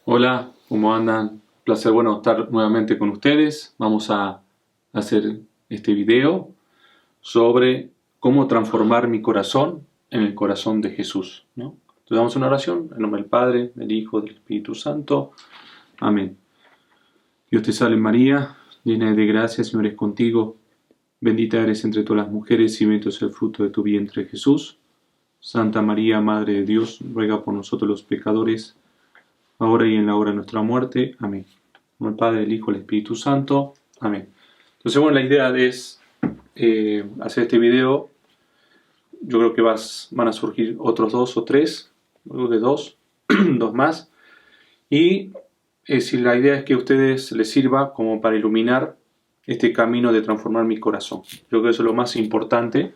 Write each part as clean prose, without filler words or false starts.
Hola, ¿cómo andan? Placer, bueno, estar nuevamente con ustedes. Vamos a hacer este video sobre cómo transformar mi corazón en el corazón de Jesús, ¿no? Entonces vamos a una oración en nombre del Padre, del Hijo, del Espíritu Santo. Amén. Dios te salve María, llena de gracia, el Señor es contigo. Bendita eres entre todas las mujeres y bendito es el fruto de tu vientre Jesús. Santa María, Madre de Dios, ruega por nosotros los pecadores, ahora y en la hora de nuestra muerte. Amén. Como el Padre, el Hijo, el Espíritu Santo. Amén. Entonces, bueno, la idea es hacer este video. Yo creo que van a surgir otros dos o tres, creo que dos, dos más. Y si la idea es que a ustedes les sirva como para iluminar este camino de transformar mi corazón. Yo creo que eso es lo más importante.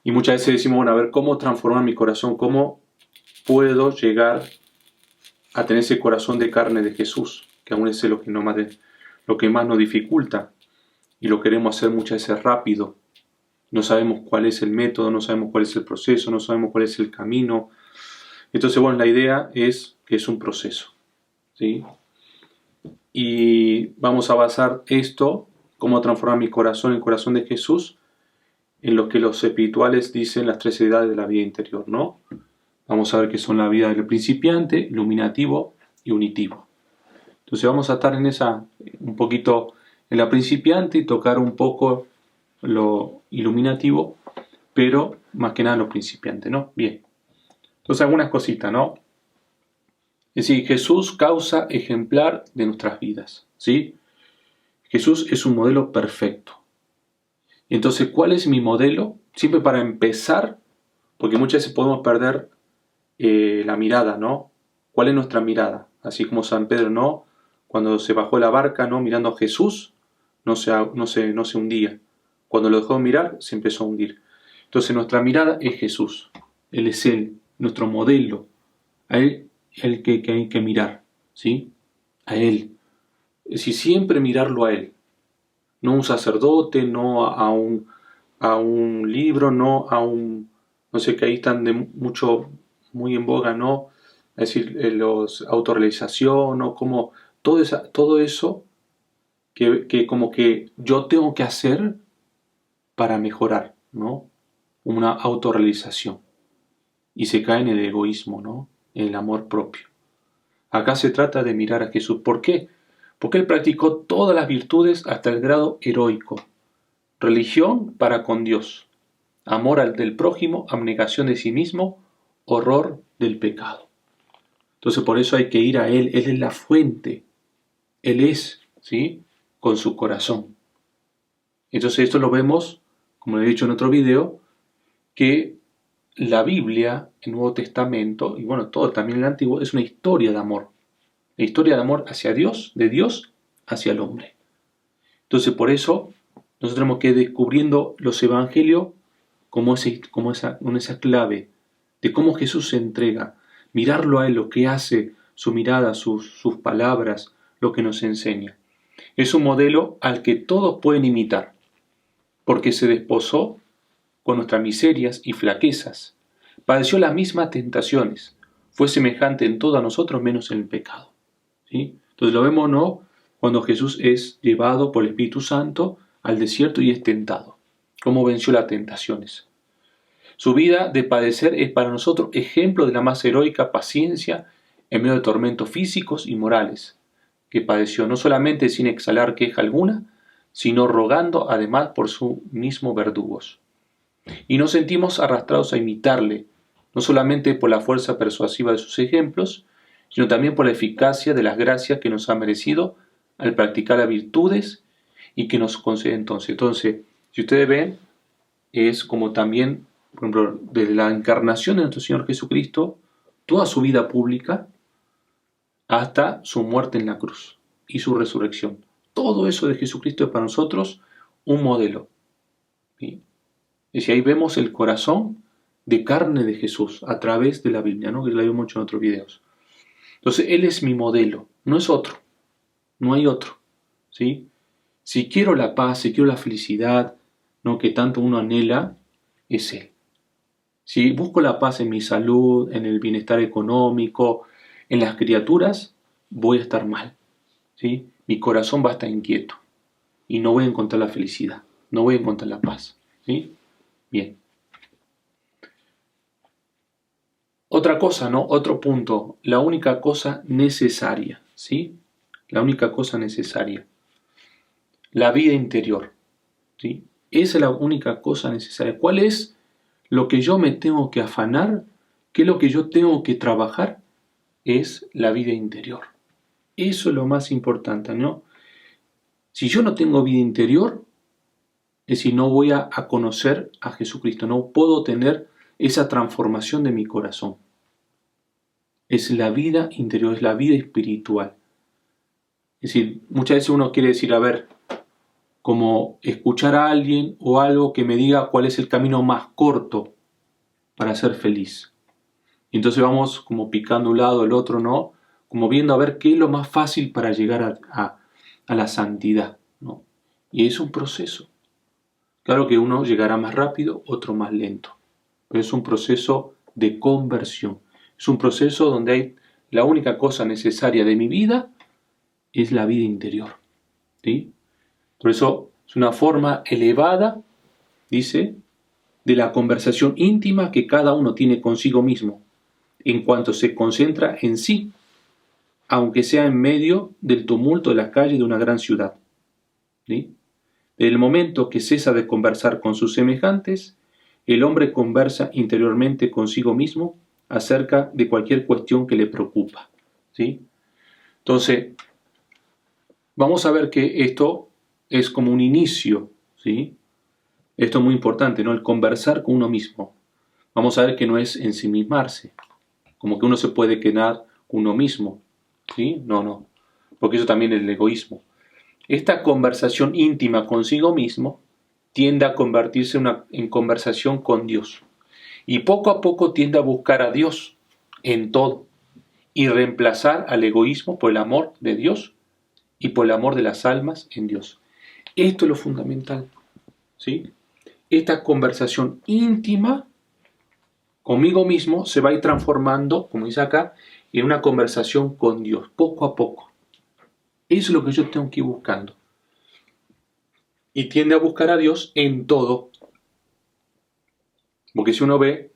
Y muchas veces decimos, bueno, a ver, ¿cómo transformar mi corazón? ¿Cómo puedo llegar a tener ese corazón de carne de Jesús? Que aún es lo que más nos dificulta. Y lo queremos hacer muchas veces rápido. No sabemos cuál es el método, no sabemos cuál es el proceso, no sabemos cuál es el camino. Entonces, bueno, la idea es que es un proceso, ¿sí? Y vamos a basar esto, cómo transformar mi corazón, el corazón de Jesús, en lo que los espirituales dicen las tres edades de la vida interior, ¿no? Vamos a ver qué son la vida del principiante, iluminativo y unitivo. Entonces vamos a estar en esa, un poquito en la principiante y tocar un poco lo iluminativo, pero más que nada lo principiante, ¿no? Bien. Entonces algunas cositas, ¿no? Es decir, Jesús, causa ejemplar de nuestras vidas, ¿sí? Jesús es un modelo perfecto. Entonces, ¿cuál es mi modelo? Siempre para empezar, porque muchas veces podemos perder la mirada, ¿no? ¿Cuál es nuestra mirada? Así como San Pedro, ¿no? Cuando se bajó de la barca, ¿no? Mirando a Jesús, no se hundía. Cuando lo dejó de mirar, se empezó a hundir. Entonces nuestra mirada es Jesús. Él es Él, nuestro modelo. A Él el que hay que mirar, ¿sí? A Él. Es decir, siempre mirarlo a Él. No a un sacerdote, no a un libro, no a un... No sé, que ahí están muy en boga, ¿no? Es decir, los autorrealización, ¿no? Como todo eso que como que yo tengo que hacer para mejorar, ¿no? Una autorrealización. Y se cae en el egoísmo, ¿no? En el amor propio. Acá se trata de mirar a Jesús. ¿Por qué? Porque Él practicó todas las virtudes hasta el grado heroico. Religión para con Dios. Amor al del prójimo, abnegación de sí mismo, horror del pecado. Entonces por eso hay que ir a Él. Él es la fuente. Él es, ¿sí? Con su corazón. Entonces esto lo vemos, como lo he dicho en otro video, que la Biblia, el Nuevo Testamento, y bueno, todo también el Antiguo, es una historia de amor. La historia de amor hacia Dios, de Dios hacia el hombre. Entonces por eso nosotros tenemos que ir descubriendo los evangelios como esa clave de cómo Jesús se entrega, mirarlo a Él, lo que hace, su mirada, sus palabras, lo que nos enseña. Es un modelo al que todos pueden imitar, porque se desposó con nuestras miserias y flaquezas, padeció las mismas tentaciones, fue semejante en todo a nosotros menos en el pecado. ¿Sí? Entonces lo vemos, ¿no? Cuando Jesús es llevado por el Espíritu Santo al desierto y es tentado. Cómo venció las tentaciones. Su vida de padecer es para nosotros ejemplo de la más heroica paciencia en medio de tormentos físicos y morales, que padeció no solamente sin exhalar queja alguna, sino rogando además por su mismo verdugos. Y nos sentimos arrastrados a imitarle, no solamente por la fuerza persuasiva de sus ejemplos, sino también por la eficacia de las gracias que nos ha merecido al practicar las virtudes y que nos concede entonces. Entonces, si ustedes ven, es como también, por ejemplo, desde la encarnación de nuestro Señor Jesucristo, toda su vida pública, hasta su muerte en la cruz y su resurrección. Todo eso de Jesucristo es para nosotros un modelo. ¿Sí? Y si ahí vemos el corazón de carne de Jesús a través de la Biblia, ¿no? Que la vimos mucho en otros videos. Entonces, Él es mi modelo, no es otro, no hay otro, ¿sí? Si quiero la paz, si quiero la felicidad, ¿no? Que tanto uno anhela, es Él. Si busco la paz en mi salud, en el bienestar económico, en las criaturas, voy a estar mal, ¿sí? Mi corazón va a estar inquieto y no voy a encontrar la felicidad, no voy a encontrar la paz, ¿sí? Bien. Otra cosa, ¿no? Otro punto, la única cosa necesaria, ¿sí? La única cosa necesaria, la vida interior, ¿sí? Esa es la única cosa necesaria. ¿Cuál es lo que yo me tengo que afanar? ¿Qué es lo que yo tengo que trabajar? Es la vida interior. Eso es lo más importante, ¿no? Si yo no tengo vida interior, es decir, no voy a conocer a Jesucristo, no puedo tener esa transformación de mi corazón. Es la vida interior, es la vida espiritual. Es decir, muchas veces uno quiere decir, a ver, como escuchar a alguien o algo que me diga cuál es el camino más corto para ser feliz. Y entonces vamos como picando un lado, el otro, ¿no? Como viendo a ver qué es lo más fácil para llegar a la santidad, ¿no? Y es un proceso. Claro que uno llegará más rápido, otro más lento. Pero es un proceso de conversión. Es un proceso donde hay la única cosa necesaria de mi vida es la vida interior, ¿sí? Por eso es una forma elevada, dice, de la conversación íntima que cada uno tiene consigo mismo, en cuanto se concentra en sí, aunque sea en medio del tumulto de las calles de una gran ciudad, ¿sí? Desde el momento que cesa de conversar con sus semejantes, el hombre conversa interiormente consigo mismo acerca de cualquier cuestión que le preocupa, ¿sí? Entonces, vamos a ver que esto es como un inicio, ¿sí? Esto es muy importante, ¿no? El conversar con uno mismo. Vamos a ver que no es ensimismarse, como que uno se puede quedar uno mismo, ¿sí? No, porque eso también es el egoísmo. Esta conversación íntima consigo mismo tiende a convertirse en conversación con Dios. Y poco a poco tiende a buscar a Dios en todo y reemplazar al egoísmo por el amor de Dios y por el amor de las almas en Dios. Esto es lo fundamental, ¿sí? Esta conversación íntima conmigo mismo se va a ir transformando, como dice acá, en una conversación con Dios, poco a poco. Eso es lo que yo tengo que ir buscando. Y tiende a buscar a Dios en todo. Porque si uno ve,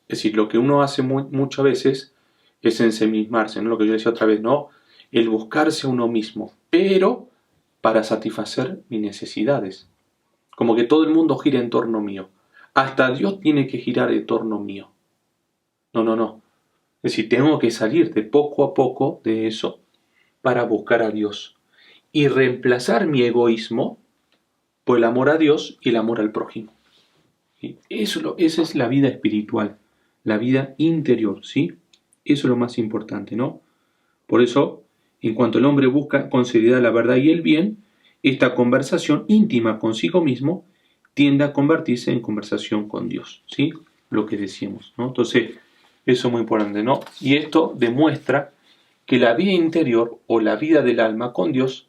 es decir, lo que uno hace muchas veces es ensimismarse, ¿no? Lo que yo decía otra vez, ¿no? El buscarse a uno mismo, pero para satisfacer mis necesidades. Como que todo el mundo gira en torno mío. Hasta Dios tiene que girar en torno mío. No. Es decir, tengo que salir de poco a poco de eso para buscar a Dios y reemplazar mi egoísmo por el amor a Dios y el amor al prójimo. ¿Sí? Esa es la vida espiritual, la vida interior, ¿sí? Eso es lo más importante, ¿no? Por eso, en cuanto el hombre busca con seriedad la verdad y el bien, esta conversación íntima consigo mismo tiende a convertirse en conversación con Dios, ¿sí? Lo que decíamos, ¿no? Entonces, eso es muy importante, ¿no? Y esto demuestra que la vida interior o la vida del alma con Dios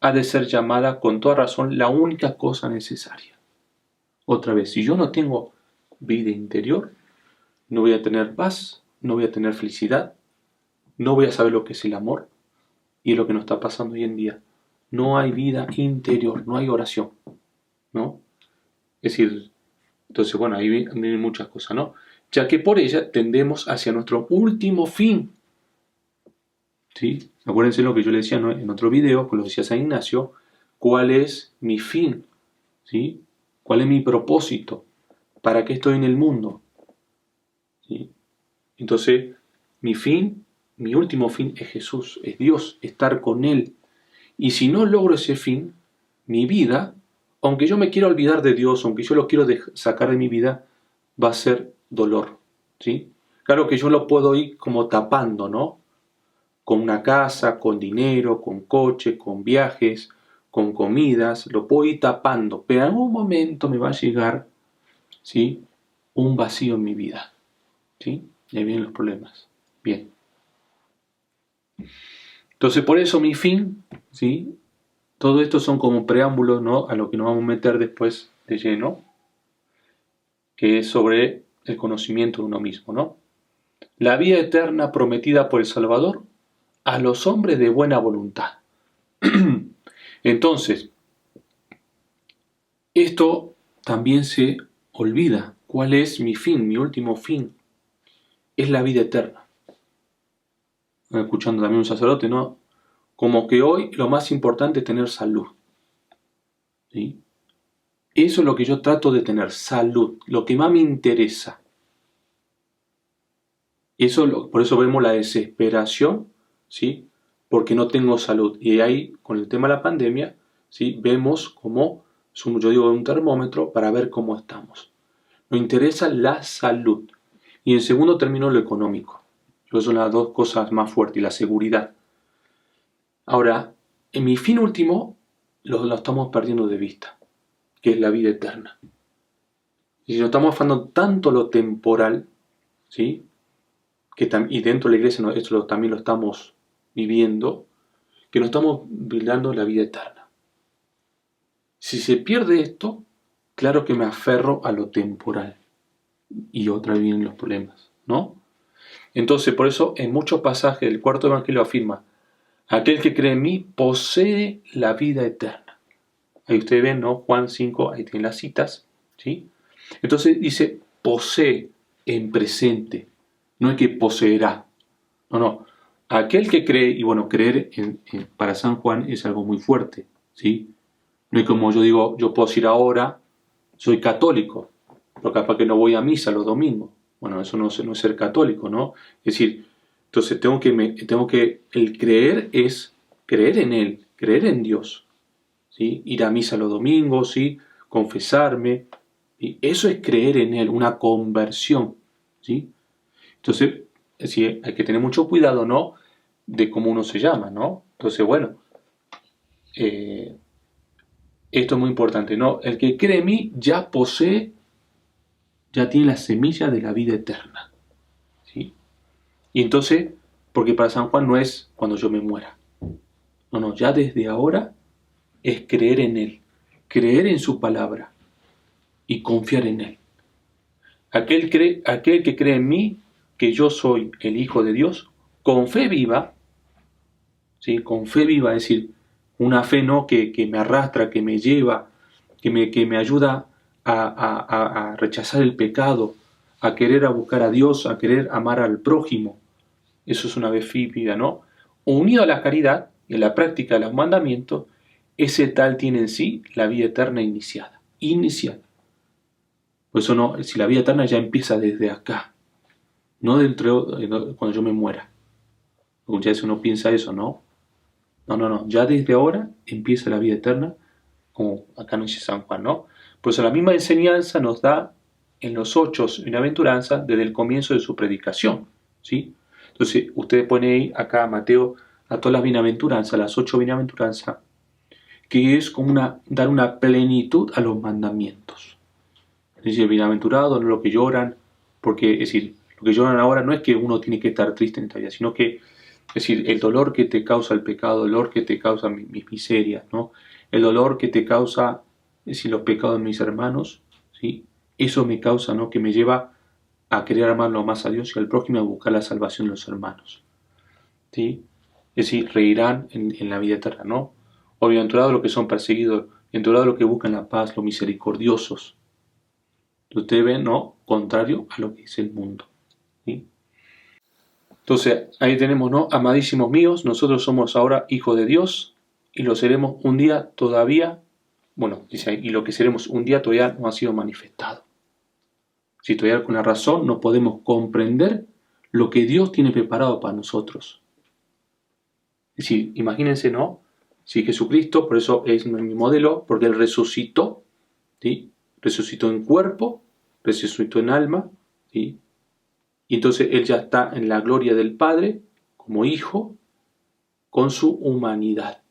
ha de ser llamada con toda razón la única cosa necesaria. Otra vez, si yo no tengo vida interior, no voy a tener paz, no voy a tener felicidad, no voy a saber lo que es el amor y es lo que nos está pasando hoy en día. No hay vida interior, no hay oración, ¿no? Es decir, entonces, bueno, ahí vienen muchas cosas, ¿no? Ya que por ella tendemos hacia nuestro último fin, ¿sí? Acuérdense lo que yo le decía, ¿no? En otro video, pues lo decía San Ignacio, ¿cuál es mi fin? ¿Sí? ¿Cuál es mi propósito? ¿Para qué estoy en el mundo? ¿Sí? Entonces, mi fin, mi último fin es Jesús, es Dios, estar con Él. Y si no logro ese fin, mi vida, aunque yo me quiera olvidar de Dios, aunque yo lo quiero sacar de mi vida, va a ser dolor, ¿sí? Claro que yo lo puedo ir como tapando, ¿no? Con una casa, con dinero, con coche, con viajes, con comidas, lo puedo ir tapando, pero en algún momento me va a llegar, ¿sí? Un vacío en mi vida, ¿sí? Y ahí vienen los problemas. Bien. Entonces, por eso mi fin, ¿sí? Todo esto son como preámbulos, ¿no? A lo que nos vamos a meter después de lleno, que es sobre el conocimiento de uno mismo, ¿no? la vida eterna prometida por el Salvador a los hombres de buena voluntad. Entonces, esto también se olvida. ¿Cuál es mi fin, mi último fin? Es la vida eterna. Escuchando también un sacerdote, ¿no? Como que hoy lo más importante es tener salud. ¿Sí? Eso es lo que yo trato de tener, salud, lo que más me interesa. Por eso vemos la desesperación, ¿sí? Porque no tengo salud. Y ahí, con el tema de la pandemia, ¿sí? Vemos cómo, yo digo, un termómetro para ver cómo estamos. Nos interesa la salud. Y en segundo término, lo económico. Esas son las dos cosas más fuertes, y la seguridad. Ahora, en mi fin último, lo estamos perdiendo de vista, que es la vida eterna. Y si nos estamos afando tanto lo temporal, ¿sí? Y dentro de la iglesia esto también lo estamos viviendo, que no estamos brindando la vida eterna. Si se pierde esto, claro que me aferro a lo temporal. Y otra vez vienen los problemas, ¿no? Entonces, por eso en muchos pasajes del cuarto evangelio afirma, aquel que cree en mí posee la vida eterna. Ahí ustedes ven, ¿no? Juan 5, ahí tienen las citas, ¿sí? Entonces dice, posee en presente, no es que poseerá, no. Aquel que cree, y bueno, creer para San Juan es algo muy fuerte, ¿sí? No es como yo digo, yo puedo decir ahora, soy católico, pero capaz que no voy a misa los domingos. Bueno, eso no es ser católico, ¿no? Es decir, entonces el creer es creer en Él, creer en Dios, ¿sí? Ir a misa los domingos, ¿sí? Confesarme, y eso es creer en Él, una conversión, ¿sí? Entonces, es decir, hay que tener mucho cuidado, ¿no? De cómo uno se llama, ¿no? Entonces, bueno, esto es muy importante, ¿no? El que cree en mí ya posee, ya tiene la semilla de la vida eterna, ¿sí? Y entonces, porque para San Juan no es cuando yo me muera, no, ya desde ahora es creer en Él, creer en su palabra y confiar en Él. Aquel que cree en mí, que yo soy el Hijo de Dios, con fe viva, ¿sí? Con fe viva, es decir, una fe no que me arrastra, que me lleva, que me ayuda a rechazar el pecado, a querer buscar a Dios, a querer amar al prójimo. Eso es una fe viva, ¿no? Unido a la caridad y a la práctica de los mandamientos, ese tal tiene en sí la vida eterna iniciada. Por eso no, si la vida eterna ya empieza desde acá, no cuando yo me muera. Muchas veces uno piensa eso, ¿no? No. Ya desde ahora empieza la vida eterna, como acá nos dice San Juan, ¿no? Por eso la misma enseñanza nos da en los 8 bienaventuranzas desde el comienzo de su predicación, ¿sí? Entonces, ustedes ponen ahí acá Mateo a todas las bienaventuranzas, las 8 bienaventuranzas, que es como dar una plenitud a los mandamientos. Es decir, bienaventurados no los que lloran, porque, es decir, lo que lloran ahora no es que uno tiene que estar triste en esta vida, sino que, es decir, el dolor que te causa el pecado, el dolor que te causa mis miserias, ¿no? El dolor que te causa, es decir, los pecados de mis hermanos, ¿sí? Eso me causa, ¿no? Que me lleva a querer amarlo más a Dios y al prójimo, a buscar la salvación de los hermanos, ¿sí? Es decir, reirán en la vida eterna, ¿no? O bienaventurados los que son perseguidos, bienaventurados los que buscan la paz, los misericordiosos. Ustedes ven, ¿no? Contrario a lo que es el mundo, ¿sí? Entonces, ahí tenemos, ¿no? Amadísimos míos, nosotros somos ahora hijos de Dios y lo seremos un día todavía, bueno, dice ahí, y lo que seremos un día todavía no ha sido manifestado. Si todavía con la razón no podemos comprender lo que Dios tiene preparado para nosotros. Es decir, imagínense, ¿no? Si Jesucristo, por eso es mi modelo, porque Él resucitó, ¿sí? Resucitó en cuerpo, resucitó en alma, ¿sí? Y entonces Él ya está en la gloria del Padre, como Hijo, con su humanidad.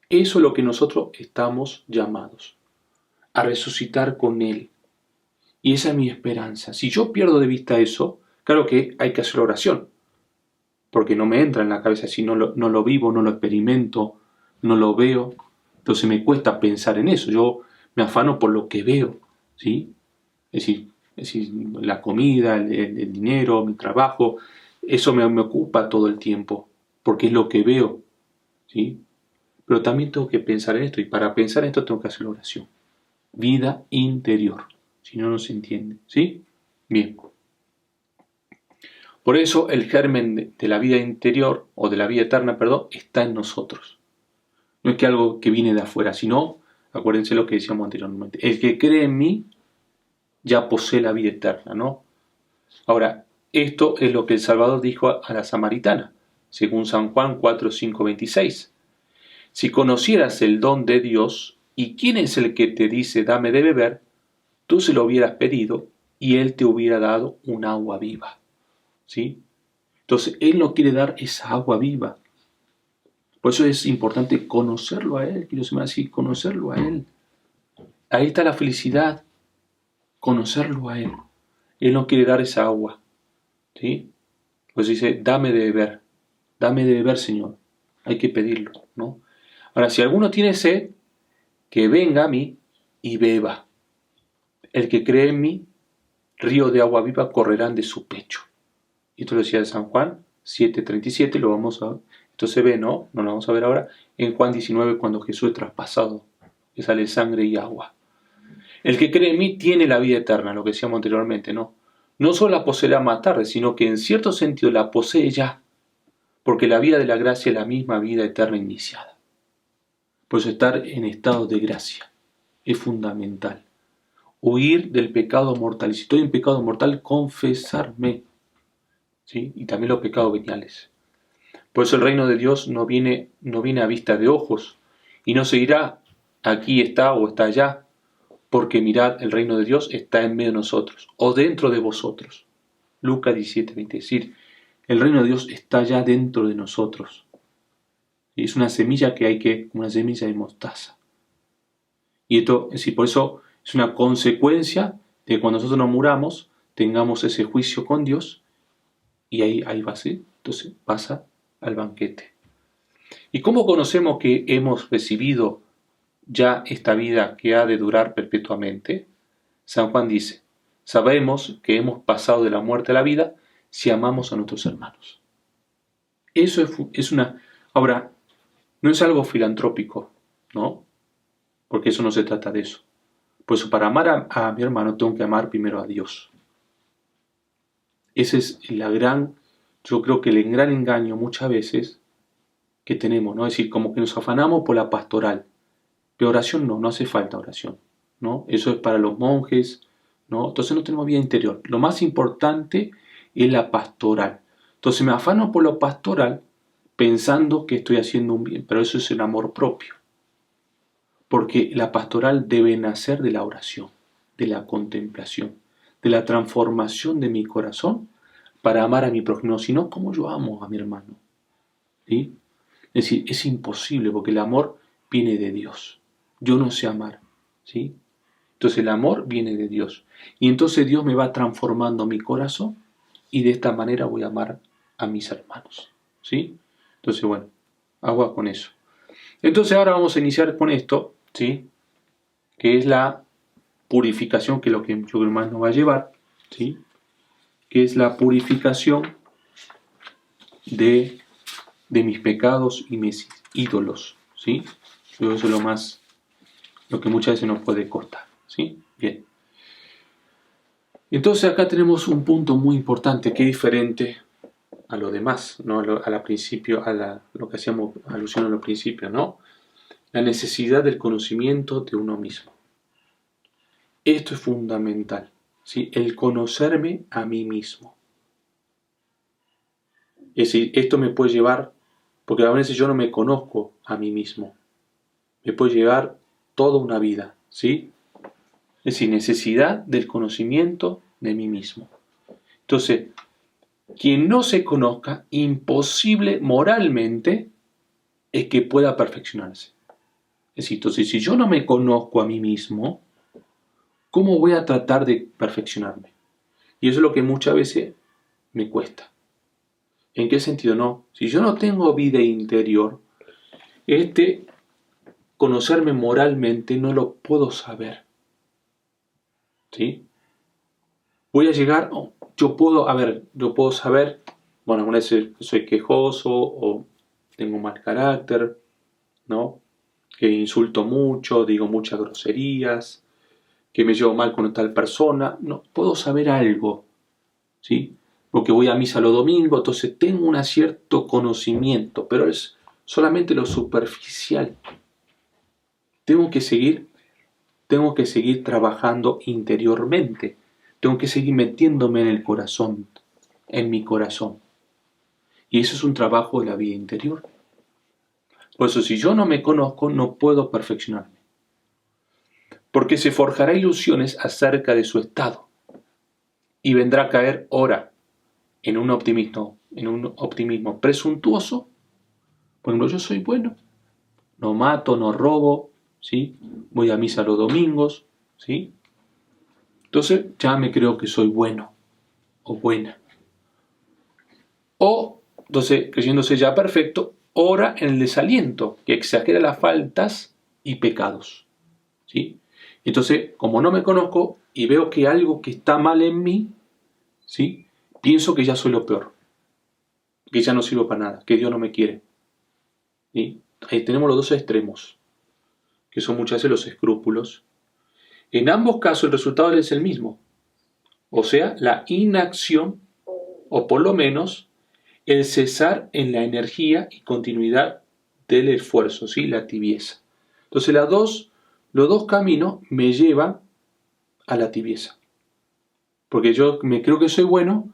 Eso es lo que nosotros estamos llamados, a resucitar con Él. Y esa es mi esperanza. Si yo pierdo de vista eso, claro que hay que hacer oración, porque no me entra en la cabeza si no lo vivo, no lo experimento, no lo veo. Entonces me cuesta pensar en eso. Yo me afano por lo que veo, ¿sí? Es decir, Es decir, la comida, el dinero, mi trabajo, eso me ocupa todo el tiempo, porque es lo que veo, ¿sí? Pero también tengo que pensar en esto, y para pensar en esto tengo que hacer la oración. Vida interior, si no, no se entiende, ¿sí? Bien. Por eso el germen de la vida interior, o de la vida eterna, perdón, está en nosotros. No es que algo que viene de afuera, sino, acuérdense lo que decíamos anteriormente, el que cree en mí ya posee la vida eterna, ¿no? Ahora, esto es lo que el Salvador dijo a la samaritana, según San Juan 4, 5, 26. Si conocieras el don de Dios y quién es el que te dice dame de beber, tú se lo hubieras pedido y él te hubiera dado un agua viva, ¿sí? Entonces, él no quiere dar esa agua viva. Por eso es importante conocerlo a él, quiero decir así, conocerlo a él. Ahí está la felicidad, conocerlo a él. Él no quiere dar esa agua, ¿sí? Pues dice, dame de beber, Señor. Hay que pedirlo, ¿no? Ahora, si alguno tiene sed, que venga a mí y beba. El que cree en mí, río de agua viva correrán de su pecho. Y esto lo decía San Juan 7:37, lo vamos a ver. Esto se ve, ¿no? No lo vamos a ver ahora. En Juan 19, cuando Jesús es traspasado, que sale sangre y agua. El que cree en mí tiene la vida eterna, lo que decíamos anteriormente, ¿no? No solo la poseerá más tarde, sino que en cierto sentido la posee ya, porque la vida de la gracia es la misma vida eterna iniciada. Por eso estar en estado de gracia es fundamental. Huir del pecado mortal. Y si estoy en pecado mortal, confesarme, ¿sí? Y también los pecados veniales. Por eso el reino de Dios no viene a vista de ojos. Y no se dirá, aquí está o está allá. Porque mirad, el reino de Dios está en medio de nosotros, o dentro de vosotros. Lucas 17:20. Es decir, el reino de Dios está ya dentro de nosotros. Y es una semilla como una semilla de mostaza. Y esto, es decir, por eso es una consecuencia de que cuando nosotros nos muramos, tengamos ese juicio con Dios, y ahí va a ser. Entonces pasa al banquete. ¿Y cómo conocemos que hemos recibido ya esta vida que ha de durar perpetuamente? San Juan dice, sabemos que hemos pasado de la muerte a la vida si amamos a nuestros hermanos. Eso es una... Ahora, no es algo filantrópico, ¿no? Porque eso no se trata de eso. Pues para amar a mi hermano tengo que amar primero a Dios. Ese es yo creo que el gran engaño muchas veces que tenemos, ¿no? Es decir, como que nos afanamos por la pastoral. Pero oración no hace falta oración, ¿no? Eso es para los monjes, ¿no? Entonces no tenemos vida interior. Lo más importante es la pastoral. Entonces me afano por lo pastoral pensando que estoy haciendo un bien, pero eso es el amor propio. Porque la pastoral debe nacer de la oración, de la contemplación, de la transformación de mi corazón para amar a mi prójimo. Si no, ¿cómo yo amo a mi hermano? ¿Sí? Es decir, es imposible porque el amor viene de Dios. Yo no sé amar, ¿sí? Entonces el amor viene de Dios. Y entonces Dios me va transformando mi corazón y de esta manera voy a amar a mis hermanos, ¿sí? Entonces, bueno, agua con eso. Entonces ahora vamos a iniciar con esto, ¿sí? Que es la purificación, que es lo que yo creo más nos va a llevar, ¿sí? Que es la purificación de mis pecados y mis ídolos, ¿sí? Yo creo que eso es lo que muchas veces nos puede costar, ¿sí? Bien. Entonces acá tenemos un punto muy importante que es diferente a lo demás, ¿no? Lo que hacíamos alusión a los principios, ¿no? La necesidad del conocimiento de uno mismo. Esto es fundamental, ¿sí? El conocerme a mí mismo. Es decir, esto me puede llevar, porque a veces yo no me conozco a mí mismo, me puede llevar toda una vida, ¿sí? Es decir, necesidad del conocimiento de mí mismo. Entonces, quien no se conozca, imposible moralmente es que pueda perfeccionarse. Es decir, entonces, si yo no me conozco a mí mismo, ¿cómo voy a tratar de perfeccionarme? Y eso es lo que muchas veces me cuesta. ¿En qué sentido? No. Si yo no tengo vida interior, conocerme moralmente no lo puedo saber. ¿Sí? voy a llegar, yo puedo saber, bueno, algunas veces soy quejoso o tengo mal carácter, ¿no? Que insulto mucho, digo muchas groserías, que me llevo mal con tal persona, no, puedo saber algo, ¿sí? Porque voy a misa los domingos, entonces tengo un cierto conocimiento, pero es solamente lo superficial. Tengo que seguir, tengo que seguir trabajando interiormente, tengo que seguir metiéndome en el corazón, en mi corazón. Y eso es un trabajo de la vida interior. Por eso, si yo no me conozco, no puedo perfeccionarme. Porque se forjará ilusiones acerca de su estado y vendrá a caer ora en un optimismo presuntuoso. Por ejemplo, yo soy bueno, no mato, no robo, ¿sí? Voy a misa los domingos, ¿sí? Entonces ya me creo que soy bueno o buena. O, entonces, creyéndose ya perfecto, ora en el desaliento, que exagera las faltas y pecados, ¿sí? Entonces, como no me conozco y veo que algo que está mal en mí, ¿sí? Pienso que ya soy lo peor, que ya no sirvo para nada, que Dios no me quiere, ¿sí? Ahí tenemos los dos extremos, que son muchas veces los escrúpulos. En ambos casos el resultado es el mismo, o sea, la inacción, o por lo menos el cesar en la energía y continuidad del esfuerzo, ¿sí? La tibieza. Entonces los dos caminos me llevan a la tibieza. Porque yo me creo que soy bueno,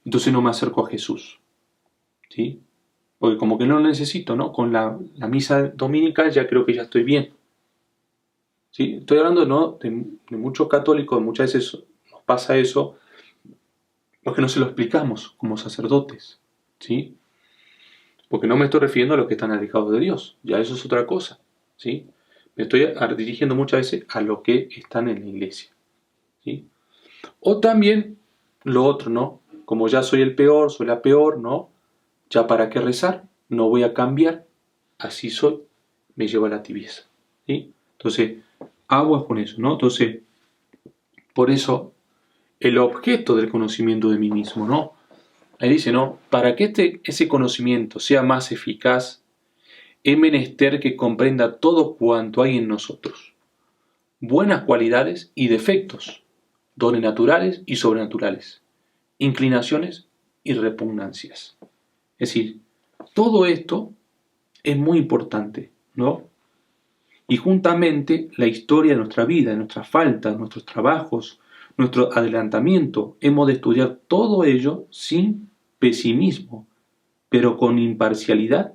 entonces no me acerco a Jesús, ¿sí? Porque como que no lo necesito, ¿no? Con la misa dominical ya creo que ya estoy bien, ¿sí? Estoy hablando, ¿no? de muchos católicos, muchas veces nos pasa eso, porque no se lo explicamos como sacerdotes, ¿sí? Porque no me estoy refiriendo a los que están alejados de Dios, ya eso es otra cosa, ¿sí? Me estoy dirigiendo muchas veces a los que están en la iglesia, ¿sí? O también lo otro, ¿no? Como ya soy el peor, soy la peor, ¿no? Ya para qué rezar, no voy a cambiar, así soy, me lleva a la tibieza, ¿sí? Entonces, aguas con eso, ¿no? Entonces, por eso, el objeto del conocimiento de mí mismo, ¿no? Ahí dice, ¿no? Para que ese conocimiento sea más eficaz, es menester que comprenda todo cuanto hay en nosotros, buenas cualidades y defectos, dones naturales y sobrenaturales, inclinaciones y repugnancias. Es decir, todo esto es muy importante, ¿no? Y juntamente la historia de nuestra vida, de nuestras faltas, nuestros trabajos, nuestro adelantamiento, hemos de estudiar todo ello sin pesimismo, pero con imparcialidad,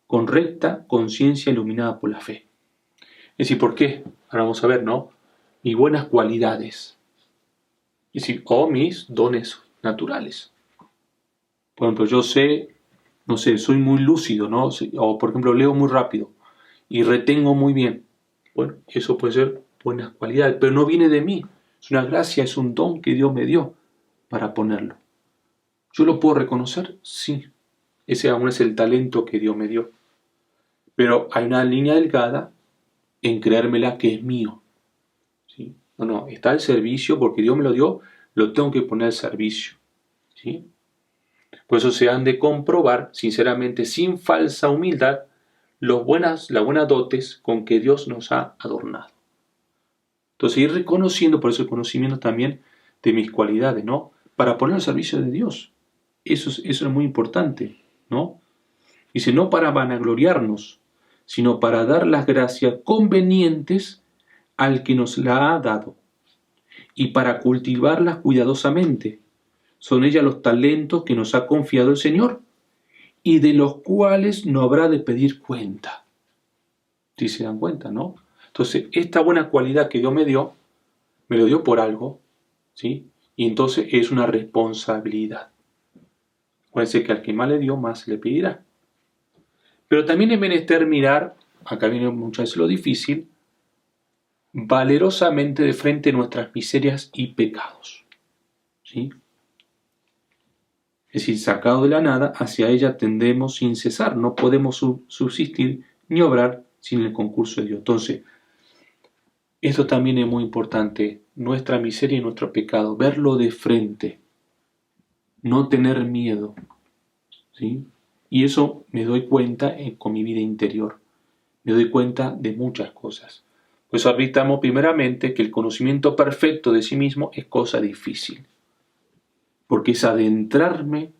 con recta conciencia iluminada por la fe. Es decir, ¿por qué? Ahora vamos a ver, ¿no? Mis buenas cualidades. Es decir, o mis dones naturales. Por ejemplo, yo sé, no sé, soy muy lúcido, ¿no? O por ejemplo, leo muy rápido y retengo muy bien. Bueno, eso puede ser buenas cualidades, pero no viene de mí. Es una gracia, es un don que Dios me dio para ponerlo. ¿Yo lo puedo reconocer? Sí. Ese aún es el talento que Dios me dio. Pero hay una línea delgada en creérmela que es mío, ¿sí? No, está al servicio porque Dios me lo dio, lo tengo que poner al servicio, ¿sí? Por eso se han de comprobar, sinceramente, sin falsa humildad, las buenas dotes con que Dios nos ha adornado. Entonces ir reconociendo, por eso el conocimiento también de mis cualidades, ¿no? Para poner al servicio de Dios. Eso es muy importante, ¿no? Dice, no para vanagloriarnos, sino para dar las gracias convenientes al que nos la ha dado, y para cultivarlas cuidadosamente. Son ellas los talentos que nos ha confiado el Señor, y de los cuales no habrá de pedir cuenta. ¿Sí se dan cuenta, no? Entonces, esta buena cualidad que Dios me lo dio por algo, ¿sí? Y entonces es una responsabilidad. Acuérdense que al que más le dio, más se le pedirá. Pero también es menester mirar, acá viene muchas veces lo difícil, valerosamente de frente nuestras miserias y pecados, ¿sí? Es decir, sacado de la nada, hacia ella tendemos sin cesar, no podemos subsistir ni obrar sin el concurso de Dios. Entonces, Esto también es muy importante, nuestra miseria y nuestro pecado, verlo de frente, no tener miedo, ¿sí? Y eso me doy cuenta con mi vida interior, me doy cuenta de muchas cosas. Pues admitamos primeramente que el conocimiento perfecto de sí mismo es cosa difícil, porque es adentrarme,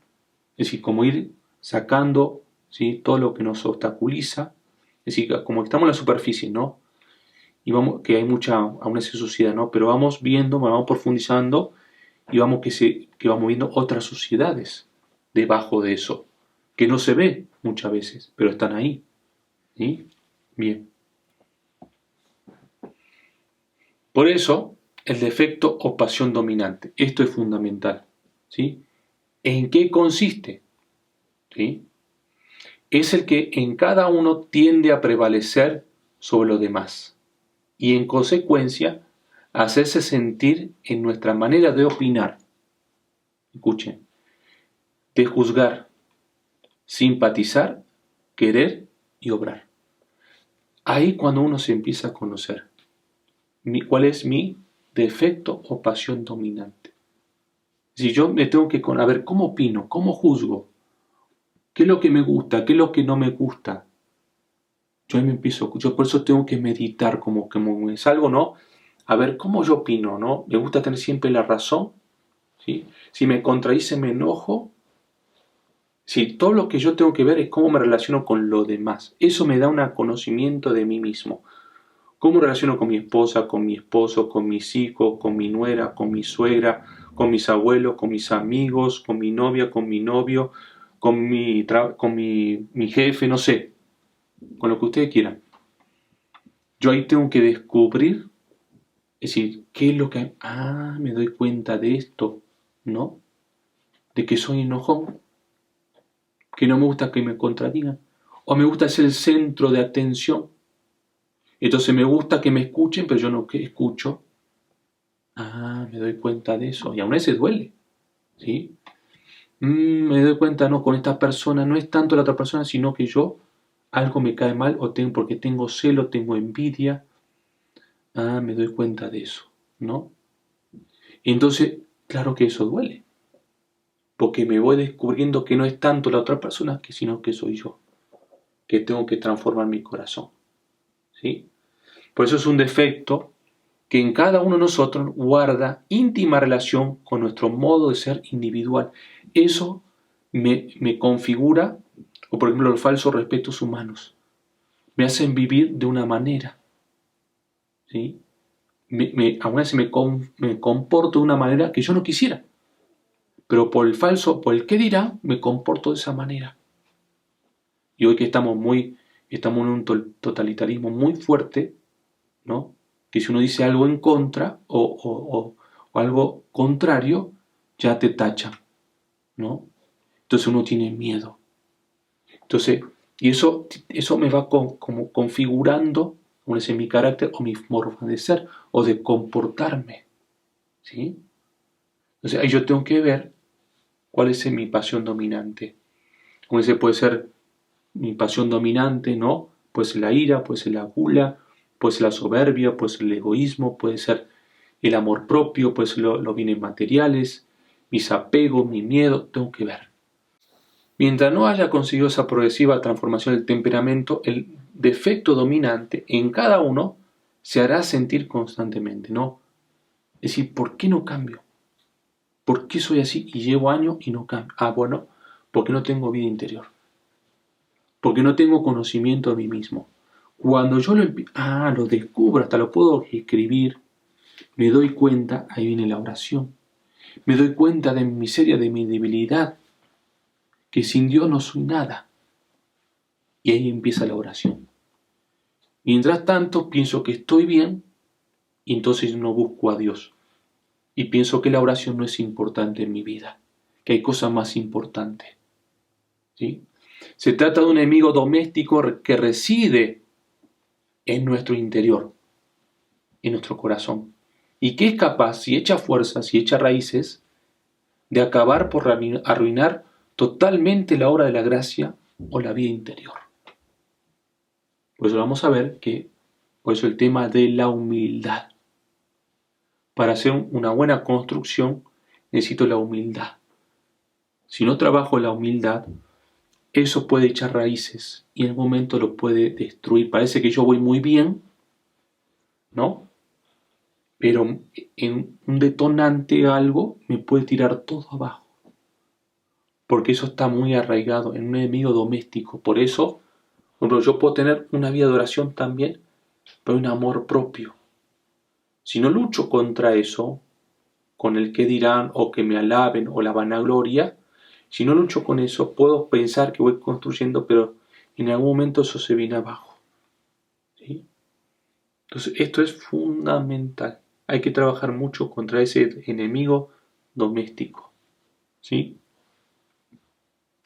es decir, como ir sacando, ¿sí?, todo lo que nos obstaculiza, es decir, como estamos en la superficie, ¿no? Y vamos, que hay mucha, aún así suciedad, ¿no? Pero vamos viendo, vamos profundizando y vamos que vamos viendo otras suciedades debajo de eso, que no se ve muchas veces, pero están ahí, ¿sí? Bien. Por eso, el defecto o pasión dominante, esto es fundamental, ¿sí? ¿En qué consiste? ¿Sí? Es el que en cada uno tiende a prevalecer sobre los demás y en consecuencia hacerse sentir en nuestra manera de opinar, escuchen, de juzgar, simpatizar, querer y obrar. Ahí cuando uno se empieza a conocer cuál es mi defecto o pasión dominante. Si yo me tengo que a ver cómo opino, cómo juzgo, qué es lo que me gusta, qué es lo que no me gusta. Yo por eso tengo que meditar como me salgo, ¿no? A ver cómo yo opino, ¿no? Me gusta tener siempre la razón, ¿sí? Si me contradice me enojo. Sí, todo lo que yo tengo que ver es cómo me relaciono con los demás. Eso me da un conocimiento de mí mismo. Cómo me relaciono con mi esposa, con mi esposo, con mis hijos, con mi nuera, con mi suegra, con mis abuelos, con mis amigos, con mi novia, con mi novio, con mi jefe, no sé, con lo que ustedes quieran. Yo ahí tengo que descubrir, es decir, qué es lo que... Ah, me doy cuenta de esto, ¿no? De que soy enojón, que no me gusta que me contradigan, o me gusta ser el centro de atención. Entonces me gusta que me escuchen, pero yo no que escucho. Ah, me doy cuenta de eso. Y aún ese duele, ¿sí? Me doy cuenta, no, con esta persona no es tanto la otra persona, sino que yo algo me cae mal porque tengo celo, tengo envidia. Ah, me doy cuenta de eso, ¿no? Entonces, claro que eso duele, porque me voy descubriendo que no es tanto la otra persona, sino que soy yo, que tengo que transformar mi corazón, ¿sí? Por eso es un defecto que en cada uno de nosotros guarda íntima relación con nuestro modo de ser individual. Eso me configura, o por ejemplo los falsos respetos humanos, me hacen vivir de una manera, ¿sí? Aún así me comporto de una manera que yo no quisiera, pero por el qué dirá, me comporto de esa manera. Y hoy que estamos en un totalitarismo muy fuerte, ¿no? Que si uno dice algo en contra o algo contrario, ya te tachan, ¿no? Entonces uno tiene miedo. Entonces, y eso me va como configurando, como dice, mi carácter o mi forma de ser o de comportarme, ¿sí? Entonces ahí yo tengo que ver cuál es mi pasión dominante. Como dice, puede ser mi pasión dominante, ¿no? Puede ser la ira, puede ser la gula, puede ser la soberbia, puede ser el egoísmo, puede ser el amor propio, puede ser los bienes materiales, mis apegos, mi miedo, tengo que ver. Mientras no haya conseguido esa progresiva transformación del temperamento, el defecto dominante en cada uno se hará sentir constantemente, ¿no? Es decir, ¿por qué no cambio? ¿Por qué soy así y llevo años y no cambio? Ah, bueno, porque no tengo vida interior. Porque no tengo conocimiento de mí mismo. Cuando yo lo descubro, hasta lo puedo escribir, me doy cuenta, ahí viene la oración. Me doy cuenta de mi miseria, de mi debilidad, que sin Dios no soy nada. Y ahí empieza la oración. Mientras tanto, pienso que estoy bien y entonces no busco a Dios. Y pienso que la oración no es importante en mi vida, que hay cosas más importantes. ¿Sí? Se trata de un enemigo doméstico que reside en nuestro interior, en nuestro corazón, y que es capaz, si echa fuerzas y echa raíces, de acabar por arruinar totalmente la obra de la gracia o la vida interior. Por eso vamos a ver que, Por eso el tema de la humildad. Para hacer una buena construcción necesito la humildad. Si no trabajo la humildad, eso puede echar raíces y en el momento lo puede destruir. Parece que yo voy muy bien, ¿no? Pero en un detonante algo me puede tirar todo abajo. Porque eso está muy arraigado en un enemigo doméstico. Por eso, yo puedo tener una vida de oración también, pero un amor propio. Si no lucho contra eso, con el que dirán o que me alaben o la vanagloria, si no lucho con eso, puedo pensar que voy construyendo, pero en algún momento eso se viene abajo. ¿Sí? Entonces, esto es fundamental. Hay que trabajar mucho contra ese enemigo doméstico. ¿Sí?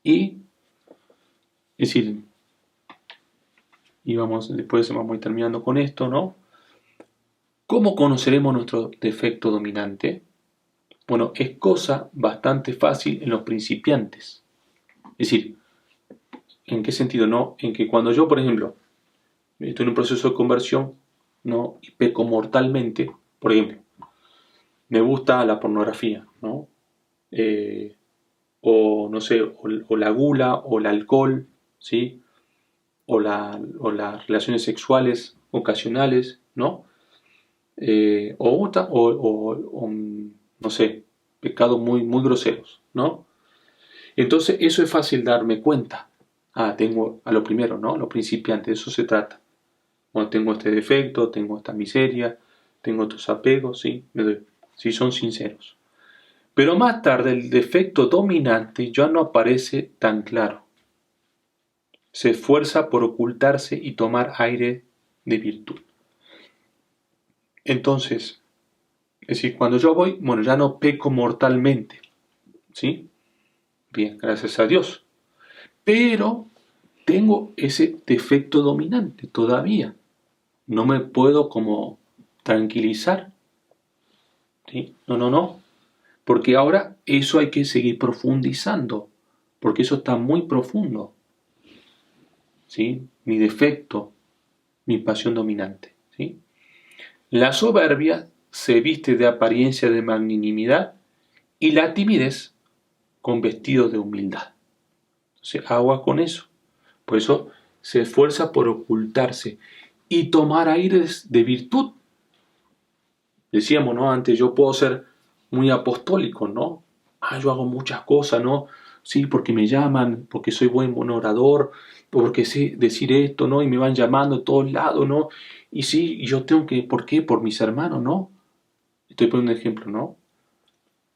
Y, es decir, después vamos a ir terminando con esto, ¿no? ¿Cómo conoceremos nuestro defecto dominante? Bueno, es cosa bastante fácil en los principiantes. Es decir, ¿en qué sentido? No, en que cuando yo, por ejemplo, estoy en un proceso de conversión, ¿no? Y peco mortalmente, por ejemplo, me gusta la pornografía, ¿no? O no sé, o la gula, o el alcohol, ¿sí? O las relaciones sexuales ocasionales, ¿no? O, no sé, pecados muy groseros, ¿no? Entonces, eso es fácil darme cuenta. Tengo a lo primero, ¿no? Lo principiante, de eso se trata. Bueno, tengo este defecto, tengo esta miseria, tengo estos apegos, ¿sí? Si son sinceros. Pero más tarde el defecto dominante ya no aparece tan claro. Se esfuerza por ocultarse y tomar aire de virtud. Entonces, es decir, cuando yo voy, bueno, ya no peco mortalmente, ¿sí? Bien, gracias a Dios. Pero tengo ese defecto dominante todavía. No me puedo como tranquilizar. ¿Sí? No. Porque ahora eso hay que seguir profundizando. Porque eso está muy profundo. ¿Sí? Mi defecto, mi pasión dominante. ¿Sí? La soberbia se viste de apariencia de magnanimidad y la timidez con vestido de humildad. Entonces, agua con eso. Por eso se esfuerza por ocultarse y tomar aires de virtud. Decíamos, ¿no? Antes yo puedo ser muy apostólico, ¿no? Yo hago muchas cosas, ¿no? Sí, porque me llaman, porque soy buen orador, porque sé decir esto, ¿no? Y me van llamando de todos lados, ¿no? Y sí, yo tengo que, ¿por qué? Por mis hermanos, ¿no? Estoy poniendo un ejemplo, ¿no?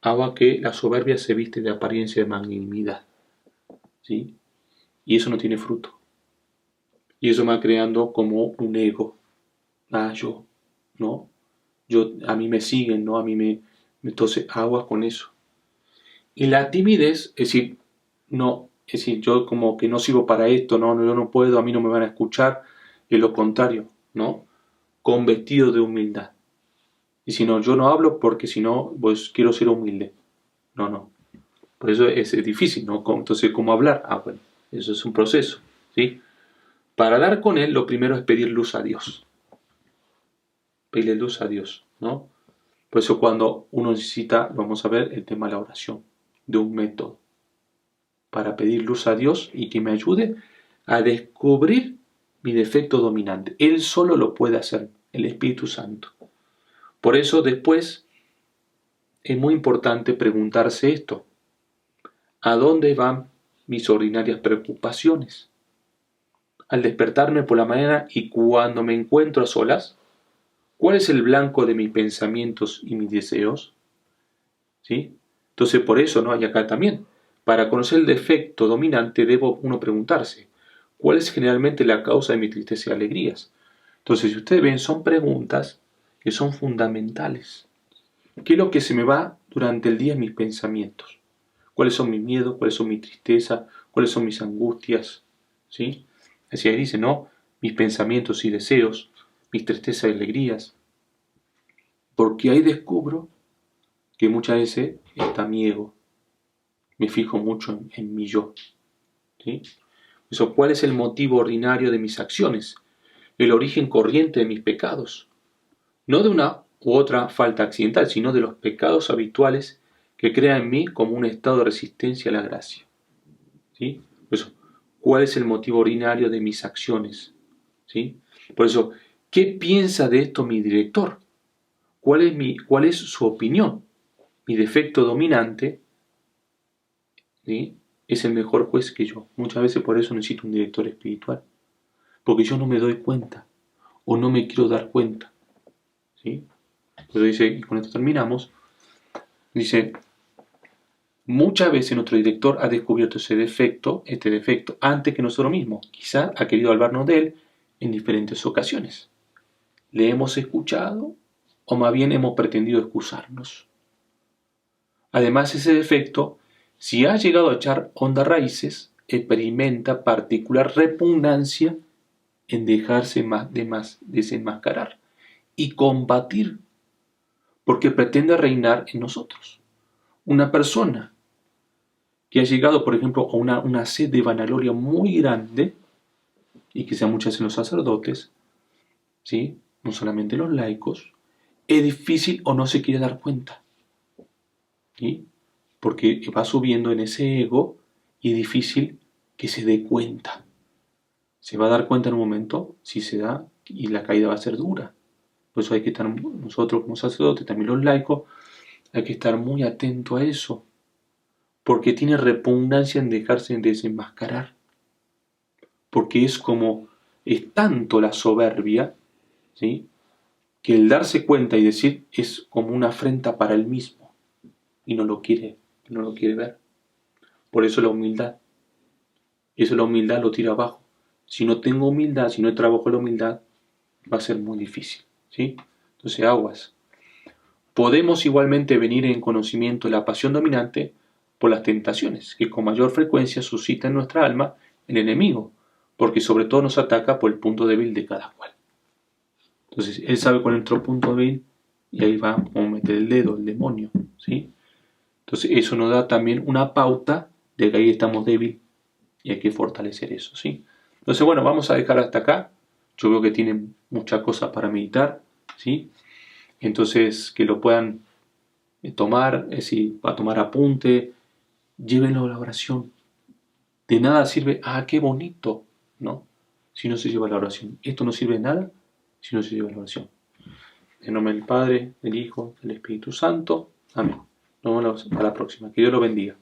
Haga que la soberbia se viste de apariencia de magnanimidad, ¿sí? Y eso no tiene fruto. Y eso me va creando como un ego. Yo, ¿no? A mí me siguen, ¿no? Entonces, aguas con eso. Y la timidez, es decir, no, es decir, yo como que no sirvo para esto, no, yo no puedo, a mí no me van a escuchar, es lo contrario, ¿no? Con vestido de humildad. Y si no, yo no hablo porque si no, pues quiero ser humilde. No. Por eso es difícil, ¿no? Entonces, ¿cómo hablar? Bueno, eso es un proceso, ¿sí? Para dar con él, lo primero es pedir luz a Dios. Pedirle luz a Dios, ¿no? Por eso cuando uno necesita, vamos a ver, el tema de la oración, de un método, para pedir luz a Dios y que me ayude a descubrir mi defecto dominante. Él solo lo puede hacer, el Espíritu Santo. Por eso después es muy importante preguntarse esto. ¿A dónde van mis ordinarias preocupaciones? Al despertarme por la mañana y cuando me encuentro a solas, ¿cuál es el blanco de mis pensamientos y mis deseos? ¿Sí? Entonces por eso, ¿no? Y acá también, para conocer el defecto dominante debo uno preguntarse, ¿cuál es generalmente la causa de mi tristeza y alegrías? Entonces, si ustedes ven, son preguntas que son fundamentales. ¿Qué es lo que se me va durante el día en mis pensamientos? ¿Cuáles son mis miedos? ¿Cuáles son mi tristeza? ¿Cuáles son mis angustias? ¿Sí? Así ahí dice, ¿no? Mis pensamientos y deseos, mis tristezas y alegrías. Porque ahí descubro que muchas veces está mi ego. Me fijo mucho en mi yo. ¿Sí? Eso, ¿cuál es el motivo ordinario de mis acciones? el origen corriente de mis pecados, no de una u otra falta accidental, sino de los pecados habituales que crean en mí como un estado de resistencia a la gracia. ¿Sí? Por eso, ¿cuál es el motivo ordinario de mis acciones? ¿Sí? Por eso, ¿qué piensa de esto mi director? ¿Cuál es su opinión? Mi defecto dominante, ¿sí?, es el mejor juez que yo. Muchas veces por eso necesito un director espiritual, porque yo no me doy cuenta o no me quiero dar cuenta. ¿Sí? Entonces dice, y con esto terminamos, dice, muchas veces nuestro director ha descubierto este defecto, antes que nosotros mismos. Quizá ha querido hablarnos de él en diferentes ocasiones. ¿Le hemos escuchado o más bien hemos pretendido excusarnos? Además, ese defecto, si ha llegado a echar hondas raíces, experimenta particular repugnancia en dejarse desenmascarar y combatir, porque pretende reinar en nosotros. Una persona que ha llegado, por ejemplo, a una sed de vanagloria muy grande, y que sea muchas en los sacerdotes, ¿sí?, no solamente en los laicos, es difícil o no se quiere dar cuenta, ¿sí?, porque va subiendo en ese ego y es difícil que se dé cuenta. Se va a dar cuenta en un momento, si se da, y la caída va a ser dura. Por eso hay que estar, nosotros como sacerdotes, también los laicos, hay que estar muy atento a eso, porque tiene repugnancia en dejarse desenmascarar, porque es tanto la soberbia, ¿sí?, que el darse cuenta y decir es como una afrenta para él mismo, y no lo quiere ver. Por eso la humildad, lo tira abajo. Si no tengo humildad, si no trabajo la humildad, va a ser muy difícil, ¿sí? Entonces, aguas. Podemos igualmente venir en conocimiento de la pasión dominante por las tentaciones, que con mayor frecuencia suscita en nuestra alma el enemigo, porque sobre todo nos ataca por el punto débil de cada cual. Entonces, él sabe cuál es nuestro punto débil y ahí va a meter el dedo, el demonio, ¿sí? Entonces, eso nos da también una pauta de que ahí estamos débil y hay que fortalecer eso, ¿sí? Entonces, bueno, vamos a dejar hasta acá. Yo veo que tienen muchas cosas para meditar, ¿sí? Entonces, que lo puedan tomar, es decir, para tomar apunte, llévenlo a la oración. De nada sirve, qué bonito, ¿no?, si no se lleva a la oración. Esto no sirve de nada si no se lleva a la oración. En nombre del Padre, del Hijo, del Espíritu Santo. Amén. Nos vemos para la próxima. Que Dios lo bendiga.